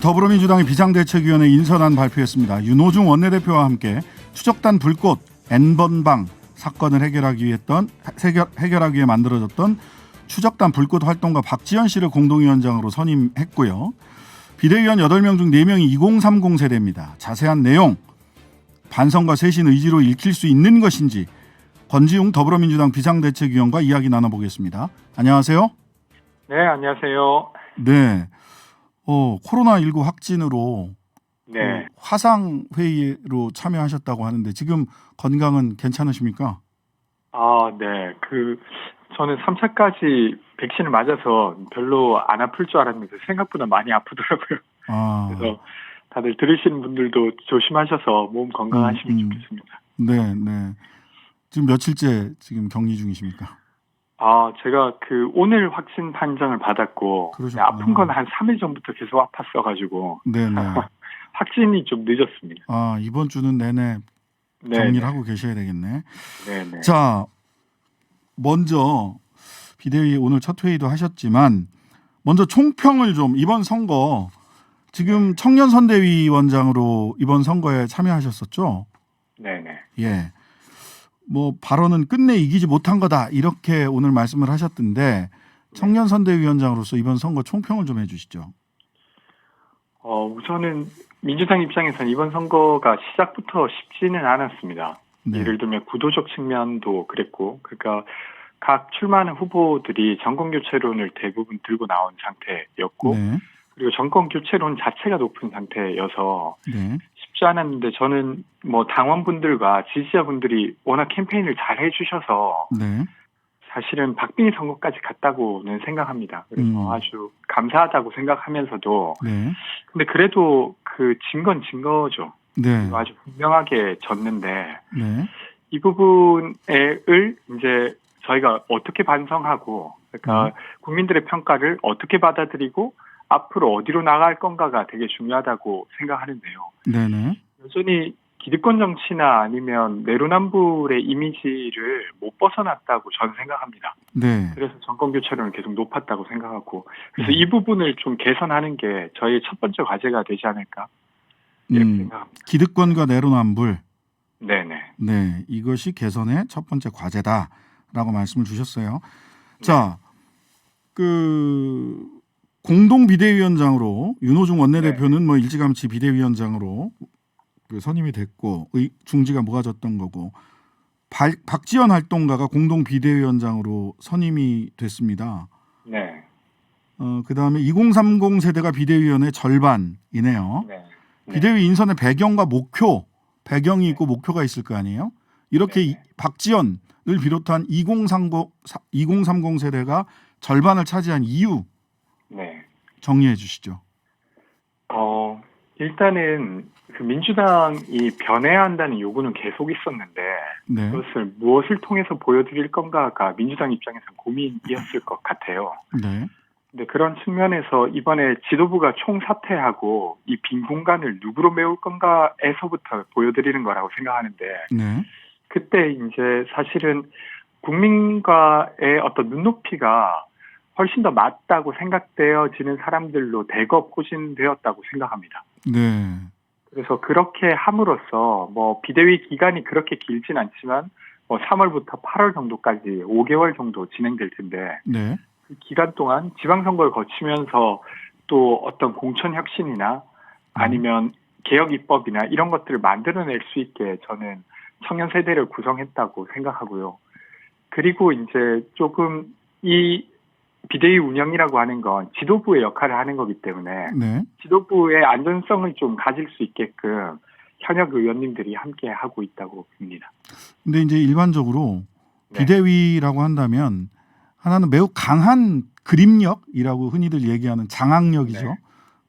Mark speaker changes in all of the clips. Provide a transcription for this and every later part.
Speaker 1: 더불어민주당의 비상대책위원회 인선안 발표했습니다. 윤호중 원내대표와 함께 추적단 불꽃 N번방 사건을 해결하기 위해 만들어졌던 추적단 불꽃 활동가 박지원 씨를 공동위원장으로 선임했고요. 비대위원 8명 중 4명이 2030 세대입니다. 자세한 내용, 반성과 쇄신 의지로 읽힐 수 있는 것인지 권지웅 더불어민주당 비상대책위원과 이야기 나눠보겠습니다. 안녕하세요.
Speaker 2: 네, 안녕하세요.
Speaker 1: 네. 코로나19 확진으로
Speaker 2: 네.
Speaker 1: 화상 회의로 참여하셨다고 하는데 지금 건강은 괜찮으십니까?
Speaker 2: 네. 저는 3차까지 백신을 맞아서 별로 안 아플 줄 알았는데 생각보다 많이 아프더라고요. 그래서 다들 들으시는 분들도 조심하셔서 몸 건강하시면 좋겠습니다.
Speaker 1: 네, 네. 지금 며칠째 지금 격리 중이십니까?
Speaker 2: 제가 오늘 확진 판정을 받았고 아픈 건 한 3일 전부터 계속 아팠어가지고
Speaker 1: 네네.
Speaker 2: 확진이 좀 늦었습니다.
Speaker 1: 이번 주는 내내 격리를 하고 계셔야 되겠네.
Speaker 2: 네네.
Speaker 1: 자, 먼저 비대위 오늘 첫 회의도 하셨지만 먼저 총평을 좀 이번 선거 지금 청년선대위원장으로 이번 선거에 참여하셨었죠?
Speaker 2: 네네.
Speaker 1: 예. 발언은 끝내 이기지 못한 거다 이렇게 오늘 말씀을 하셨던데 청년선대위원장으로서 이번 선거 총평을 좀 해주시죠.
Speaker 2: 우선은 민주당 입장에서는 이번 선거가 시작부터 쉽지는 않았습니다.
Speaker 1: 네.
Speaker 2: 예를 들면 구도적 측면도 그랬고, 그러니까 각 출마하는 후보들이 정권교체론을 대부분 들고 나온 상태였고,
Speaker 1: 네.
Speaker 2: 그리고 정권교체론 자체가 높은 상태여서
Speaker 1: 네.
Speaker 2: 쉽지 않았는데 저는 당원분들과 지지자분들이 워낙 캠페인을 잘 해주셔서
Speaker 1: 네.
Speaker 2: 사실은 박빙의 선거까지 갔다고는 생각합니다. 그래서 아주 감사하다고 생각하면서도
Speaker 1: 네.
Speaker 2: 근데 그래도 진 건 진 거죠.
Speaker 1: 네.
Speaker 2: 아주 분명하게 졌는데
Speaker 1: 네.
Speaker 2: 이 부분을 이제 저희가 어떻게 반성하고 그러니까 국민들의 평가를 어떻게 받아들이고 앞으로 어디로 나갈 건가가 되게 중요하다고 생각하는데요.
Speaker 1: 네네.
Speaker 2: 여전히 기득권 정치나 아니면 내로남불의 이미지를 못 벗어났다고 저는 생각합니다.
Speaker 1: 네.
Speaker 2: 그래서 정권 교체론은 계속 높았다고 생각하고 그래서 이 부분을 좀 개선하는 게 저희의 첫 번째 과제가 되지 않을까 이렇게 생각합니다.
Speaker 1: 기득권과 내로남불.
Speaker 2: 네네.
Speaker 1: 네, 이것이 개선의 첫 번째 과제다라고 말씀을 주셨어요. 자, 공동 비대위원장으로 윤호중 원내대표는 일찌감치 비대위원장으로 선임이 됐고 중지가 모아졌던 거고 박지원 활동가가 공동 비대위원장으로 선임이 됐습니다.
Speaker 2: 네.
Speaker 1: 그다음에 2030 세대가 비대위원회 절반이네요.
Speaker 2: 네.
Speaker 1: 비대위 인선의 배경이 있고 목표가 있을 거 아니에요? 이렇게 박지원을 비롯한 2030 세대가 절반을 차지한 이유 정리해 주시죠.
Speaker 2: 일단은 민주당이 변해야 한다는 요구는 계속 있었는데 그것을 무엇을 통해서 보여드릴 건가가 민주당 입장에서는 고민이었을 것 같아요.
Speaker 1: 네.
Speaker 2: 근데 그런 측면에서 이번에 지도부가 총사퇴하고 이 빈 공간을 누구로 메울 건가에서부터 보여드리는 거라고 생각하는데 그때 이제 사실은 국민과의 어떤 눈높이가 훨씬 더 맞다고 생각되어지는 사람들로 대거 포진되었다고 생각합니다.
Speaker 1: 네.
Speaker 2: 그래서 그렇게 함으로써 비대위 기간이 그렇게 길진 않지만 3월부터 8월 정도까지 5개월 정도 진행될 텐데 그 기간 동안 지방선거를 거치면서 또 어떤 공천 혁신이나 아니면 개혁 입법이나 이런 것들을 만들어낼 수 있게 저는 청년 세대를 구성했다고 생각하고요. 그리고 이제 조금 이 비대위 운영이라고 하는 건 지도부의 역할을 하는 거기 때문에 지도부의 안전성을 좀 가질 수 있게끔 현역 의원님들이 함께 하고 있다고 봅니다.
Speaker 1: 근데 이제 일반적으로 비대위라고 한다면 하나는 매우 강한 그립력이라고 흔히들 얘기하는 장악력이죠.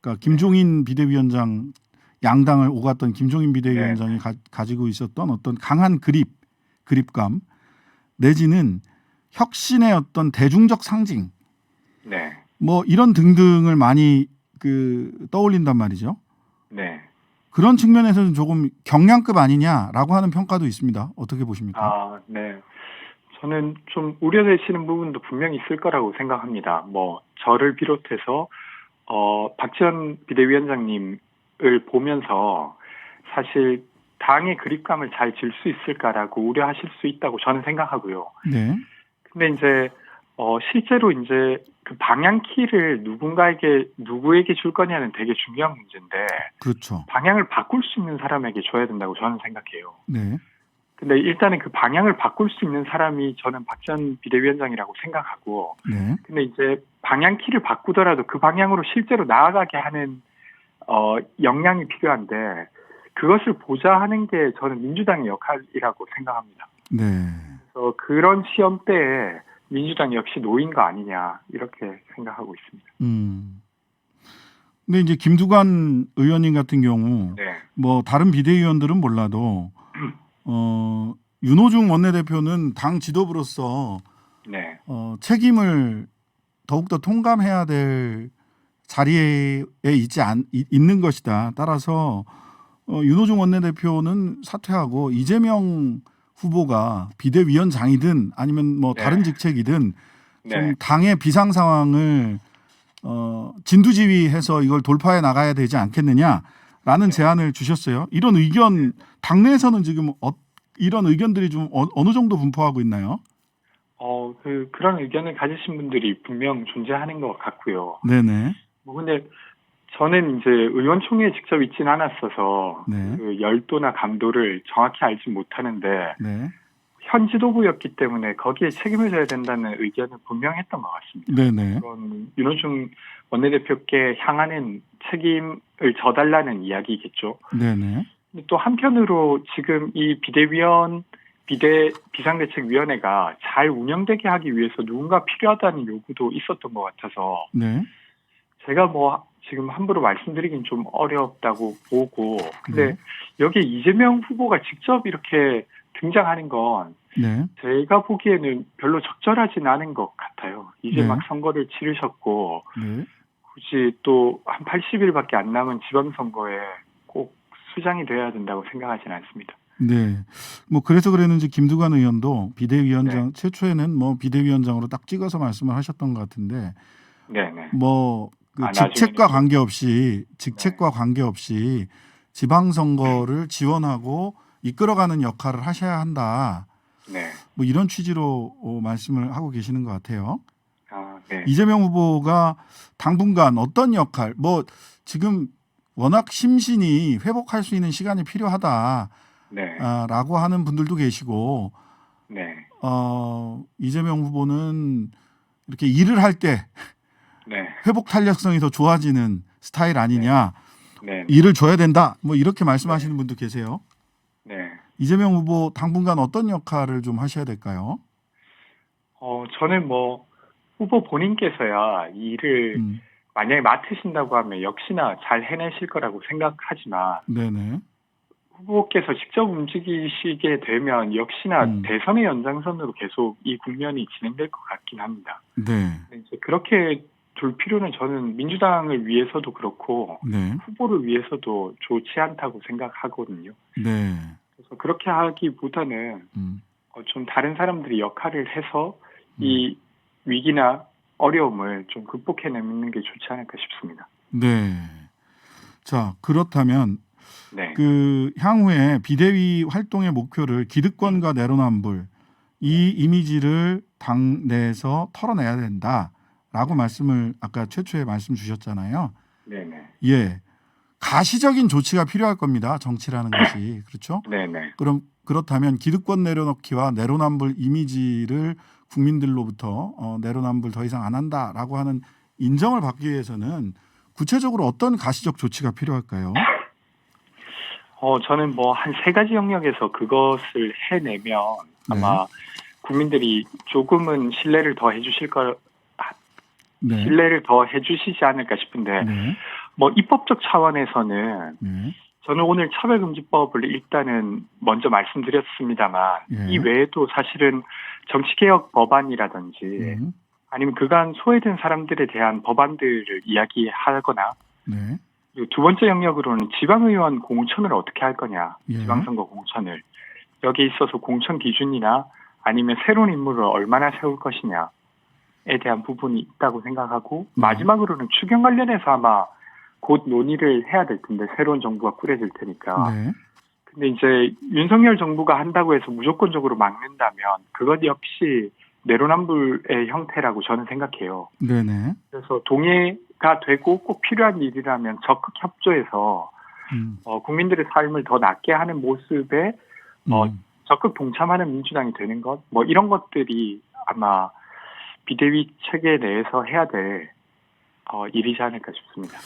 Speaker 1: 그러니까 김종인 비대위원장 양당을 오갔던 김종인 비대위원장이 가지고 있었던 어떤 강한 그립감 내지는 혁신의 어떤 대중적 상징 이런 등등을 많이 떠올린단 말이죠. 그런 측면에서는 조금 경량급 아니냐라고 하는 평가도 있습니다. 어떻게 보십니까?
Speaker 2: 저는 좀 우려되시는 부분도 분명히 있을 거라고 생각합니다. 저를 비롯해서 박지원 비대위원장님을 보면서 사실 당의 그립감을 잘 질 수 있을까라고 우려하실 수 있다고 저는 생각하고요.
Speaker 1: 네.
Speaker 2: 근데 이제 실제로 이제 그 방향키를 누구에게 줄 거냐는 되게 중요한 문제인데,
Speaker 1: 그렇죠.
Speaker 2: 방향을 바꿀 수 있는 사람에게 줘야 된다고 저는 생각해요.
Speaker 1: 네.
Speaker 2: 근데 일단은 그 방향을 바꿀 수 있는 사람이 저는 박지원 비대위원장이라고 생각하고,
Speaker 1: 네.
Speaker 2: 근데 이제 방향키를 바꾸더라도 그 방향으로 실제로 나아가게 하는 역량이 필요한데, 그것을 보좌하는 게 저는 민주당의 역할이라고 생각합니다.
Speaker 1: 네.
Speaker 2: 그래서 그런 시험 때에 민주당 역시 놓인 거 아니냐 이렇게 생각하고 있습니다.
Speaker 1: 근데 이제 김두관 의원님 같은 경우
Speaker 2: 네.
Speaker 1: 뭐 다른 비대위원들은 몰라도 윤호중 원내대표는 당 지도부로서
Speaker 2: 네.
Speaker 1: 책임을 더욱더 통감해야 될 자리에 있는 것이다. 따라서 윤호중 원내대표는 사퇴하고 이재명 후보가 비대위원장이든 아니면 뭐
Speaker 2: 네.
Speaker 1: 다른 직책이든
Speaker 2: 네.
Speaker 1: 좀 당의 비상 상황을 진두지휘해서 이걸 돌파해 나가야 되지 않겠느냐라는 제안을 주셨어요. 이런 의견 당내에서는 지금 이런 의견들이 좀 어느 정도 분포하고 있나요?
Speaker 2: 그런 의견을 가지신 분들이 분명 존재하는 것 같고요.
Speaker 1: 네네.
Speaker 2: 근데 저는 이제 의원총회에 직접 있진 않았어서
Speaker 1: 네.
Speaker 2: 그 열도나 감도를 정확히 알지 못하는데,
Speaker 1: 네.
Speaker 2: 현 지도부였기 때문에 거기에 책임을 져야 된다는 의견은 분명했던 것 같습니다.
Speaker 1: 네네.
Speaker 2: 그건 윤호중 원내대표께 향하는 책임을 져달라는 이야기겠죠.
Speaker 1: 네네.
Speaker 2: 근데 또 한편으로 지금 이 비상대책위원회가 잘 운영되게 하기 위해서 누군가 필요하다는 요구도 있었던 것 같아서,
Speaker 1: 네.
Speaker 2: 제가 뭐 지금 함부로 말씀드리긴 좀 어렵다고 보고, 근데
Speaker 1: 네.
Speaker 2: 여기에 이재명 후보가 직접 이렇게 등장하는 건
Speaker 1: 네.
Speaker 2: 제가 보기에는 별로 적절하진 않은 것 같아요. 이제
Speaker 1: 네.
Speaker 2: 막 선거를 치르셨고,
Speaker 1: 네.
Speaker 2: 굳이 또 한 80일밖에 안 남은 지방선거에 꼭 수장이 돼야 된다고 생각하진 않습니다.
Speaker 1: 네. 뭐 그래서 그랬는지 김두관 의원도 비대위원장 최초에는 뭐 비대위원장으로 딱 찍어서 말씀을 하셨던 것 같은데,
Speaker 2: 네네.
Speaker 1: 뭐 그 직책과 관계없이 지방선거를 지원하고 이끌어가는 역할을 하셔야 한다.
Speaker 2: 네.
Speaker 1: 뭐 이런 취지로 말씀을 하고 계시는 것 같아요.
Speaker 2: 네.
Speaker 1: 이재명 후보가 당분간 어떤 역할, 뭐 지금 워낙 심신이 회복할 수 있는 시간이 필요하다라고
Speaker 2: 네.
Speaker 1: 하는 분들도 계시고,
Speaker 2: 네.
Speaker 1: 이재명 후보는 이렇게 일을 할 때
Speaker 2: 네.
Speaker 1: 회복 탄력성이 더 좋아지는 스타일 아니냐,
Speaker 2: 네.
Speaker 1: 일을 줘야 된다, 뭐 이렇게 말씀하시는 분도 계세요.
Speaker 2: 네.
Speaker 1: 이재명 후보 당분간 어떤 역할을 좀 하셔야 될까요?
Speaker 2: 저는 뭐 후보 본인께서야 이 일을 만약에 맡으신다고 하면 역시나 잘 해내실 거라고 생각하지만,
Speaker 1: 네네.
Speaker 2: 후보께서 직접 움직이시게 되면 역시나 대선의 연장선으로 계속 이 국면이 진행될 것 같긴 합니다.
Speaker 1: 네.
Speaker 2: 이제 그렇게 둘 필요는 저는 민주당을 위해서도 그렇고
Speaker 1: 네.
Speaker 2: 후보를 위해서도 좋지 않다고 생각하거든요.
Speaker 1: 네.
Speaker 2: 그래서 그렇게 하기보다는 좀 다른 사람들이 역할을 해서 이 위기나 어려움을 좀 극복해내는 게 좋지 않을까 싶습니다.
Speaker 1: 네. 자, 그렇다면
Speaker 2: 네.
Speaker 1: 그 향후에 비대위 활동의 목표를 기득권과 내로남불 이 이미지를 당 내에서 털어내야 된다라고 말씀을 아까 최초에 말씀 주셨잖아요.
Speaker 2: 네네.
Speaker 1: 예. 가시적인 조치가 필요할 겁니다. 정치라는 것이. 그렇죠?
Speaker 2: 네네.
Speaker 1: 그렇다면 기득권 내려놓기와 내로남불 이미지를 국민들로부터 내로남불 더 이상 안 한다라고 하는 인정을 받기 위해서는 구체적으로 어떤 가시적 조치가 필요할까요?
Speaker 2: 저는 뭐 한 3가지 영역에서 그것을 해내면 아마 국민들이 조금은 신뢰를 더 해주시지 않을까 싶은데, 뭐 입법적 차원에서는 저는 오늘 차별금지법을 일단은 먼저 말씀드렸습니다만, 이 외에도 사실은 정치개혁 법안이라든지 아니면 그간 소외된 사람들에 대한 법안들을 이야기하거나, 그리고 두 번째 영역으로는 지방의원 공천을 어떻게 할 거냐, 지방선거 공천을. 여기에 있어서 공천 기준이나 아니면 새로운 인물을 얼마나 세울 것이냐, 대한 부분이 있다고 생각하고 마지막으로는 추경 관련해서 아마 곧 논의를 해야 될 텐데 새로운 정부가 꾸려질 테니까.
Speaker 1: 네.
Speaker 2: 근데 이제 윤석열 정부가 한다고 해서 무조건적으로 막는다면 그것 역시 내로남불의 형태라고 저는 생각해요.
Speaker 1: 네네.
Speaker 2: 그래서 동의가 되고 꼭 필요한 일이라면 적극 협조해서 국민들의 삶을 더 낫게 하는 모습에 적극 동참하는 민주당이 되는 것, 뭐 이런 것들이 아마 비대위 체계 내에서 해야 될 일이지 않을까 싶습니다.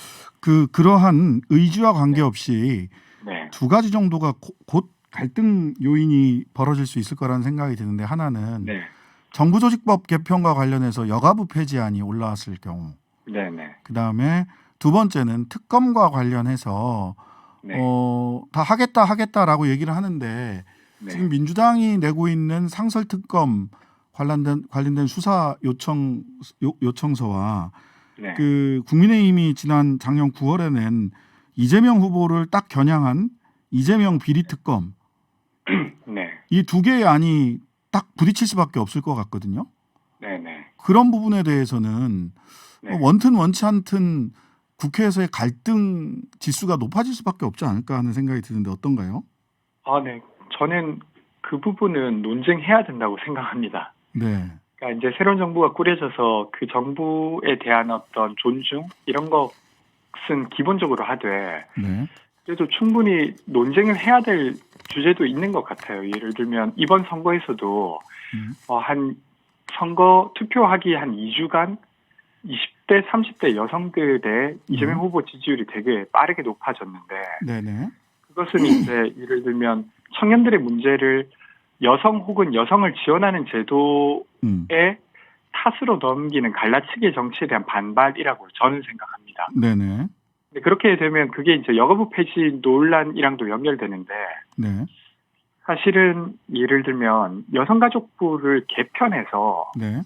Speaker 1: 그러한 의지와 관계없이
Speaker 2: 네.
Speaker 1: 두 가지 정도가 곧 갈등 요인이 벌어질 수 있을 거라는 생각이 드는데 하나는
Speaker 2: 네.
Speaker 1: 정부조직법 개편과 관련해서 여가부 폐지안이 올라왔을 경우,
Speaker 2: 네네.
Speaker 1: 그 다음에 두 번째는 특검과 관련해서
Speaker 2: 네.
Speaker 1: 다 하겠다라고 얘기를 하는데
Speaker 2: 네.
Speaker 1: 지금 민주당이 내고 있는 상설특검 관련된 수사 요청서와
Speaker 2: 네.
Speaker 1: 그 국민의힘이 지난 작년 9월에 낸 이재명 후보를 딱 겨냥한 이재명 비리특검
Speaker 2: 네.
Speaker 1: 이 두 개의 안이 딱 부딪힐 수밖에 없을 것 같거든요.
Speaker 2: 네네.
Speaker 1: 그런 부분에 대해서는
Speaker 2: 네.
Speaker 1: 원튼 원치 않든 국회에서의 갈등 지수가 높아질 수밖에 없지 않을까 하는 생각이 드는데 어떤가요?
Speaker 2: 네. 저는 그 부분은 논쟁해야 된다고 생각합니다.
Speaker 1: 네.
Speaker 2: 그러니까 이제 새로운 정부가 꾸려져서 그 정부에 대한 어떤 존중 이런 것은 기본적으로 하되
Speaker 1: 네.
Speaker 2: 그래도 충분히 논쟁을 해야 될 주제도 있는 것 같아요. 예를 들면 이번 선거에서도 한 선거 투표하기 한 2주간 20대, 30대 여성들의 이재명 후보 지지율이 되게 빠르게 높아졌는데
Speaker 1: 네네.
Speaker 2: 그것은 이제 예를 들면 청년들의 문제를 여성 혹은 여성을 지원하는 제도에 탓으로 넘기는 갈라치기의 정치에 대한 반발이라고 저는 생각합니다.
Speaker 1: 네네.
Speaker 2: 근데 그렇게 되면 그게 이제 여가부 폐지 논란이랑도 연결되는데
Speaker 1: 네.
Speaker 2: 사실은 예를 들면 여성가족부를 개편해서
Speaker 1: 네.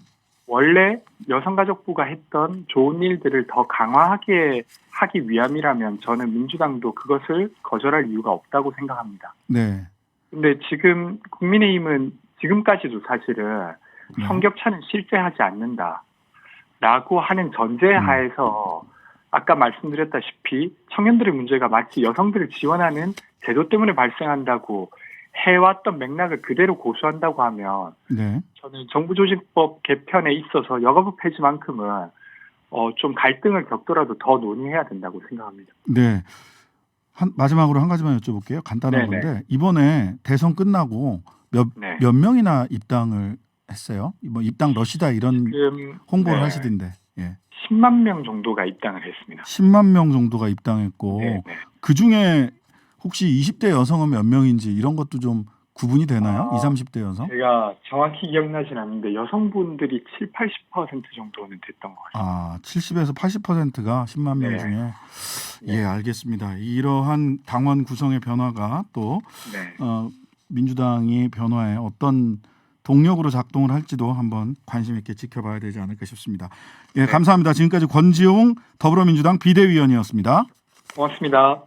Speaker 2: 원래 여성가족부가 했던 좋은 일들을 더 강화하게 하기 위함이라면 저는 민주당도 그것을 거절할 이유가 없다고 생각합니다.
Speaker 1: 네.
Speaker 2: 근데 지금 국민의힘은 지금까지도 사실은
Speaker 1: 네.
Speaker 2: 성격차는 실제하지 않는다라고 하는 전제하에서 아까 말씀드렸다시피 청년들의 문제가 마치 여성들을 지원하는 제도 때문에 발생한다고 해왔던 맥락을 그대로 고수한다고 하면
Speaker 1: 네.
Speaker 2: 저는 정부조직법 개편에 있어서 여가부 폐지만큼은 좀 갈등을 겪더라도 더 논의해야 된다고 생각합니다.
Speaker 1: 네. 마지막으로 한 가지만 여쭤볼게요. 간단한
Speaker 2: 네네.
Speaker 1: 건데 이번에 대선 끝나고 몇 명이나 입당을 했어요? 뭐 입당 러시다 이런
Speaker 2: 지금
Speaker 1: 홍보를 하시던데. 예.
Speaker 2: 10만 명 정도가 입당을 했습니다.
Speaker 1: 10만 명 정도가 입당했고
Speaker 2: 네네.
Speaker 1: 그중에 혹시 20대 여성은 몇 명인지 이런 것도 좀 구분이 되나요? 20, 30대 여성?
Speaker 2: 제가 정확히 기억나진 않는데 여성분들이 7, 80% 정도는 됐던 것 같아요.
Speaker 1: 70에서 80%가 10만 명
Speaker 2: 네.
Speaker 1: 중에
Speaker 2: 네.
Speaker 1: 예, 알겠습니다. 이러한 당원 구성의 변화가 또
Speaker 2: 네.
Speaker 1: 민주당이 변화에 어떤 동력으로 작동을 할지도 한번 관심 있게 지켜봐야 되지 않을까 싶습니다. 예,
Speaker 2: 네.
Speaker 1: 감사합니다. 지금까지 권지용 더불어민주당 비대위원이었습니다.
Speaker 2: 고맙습니다.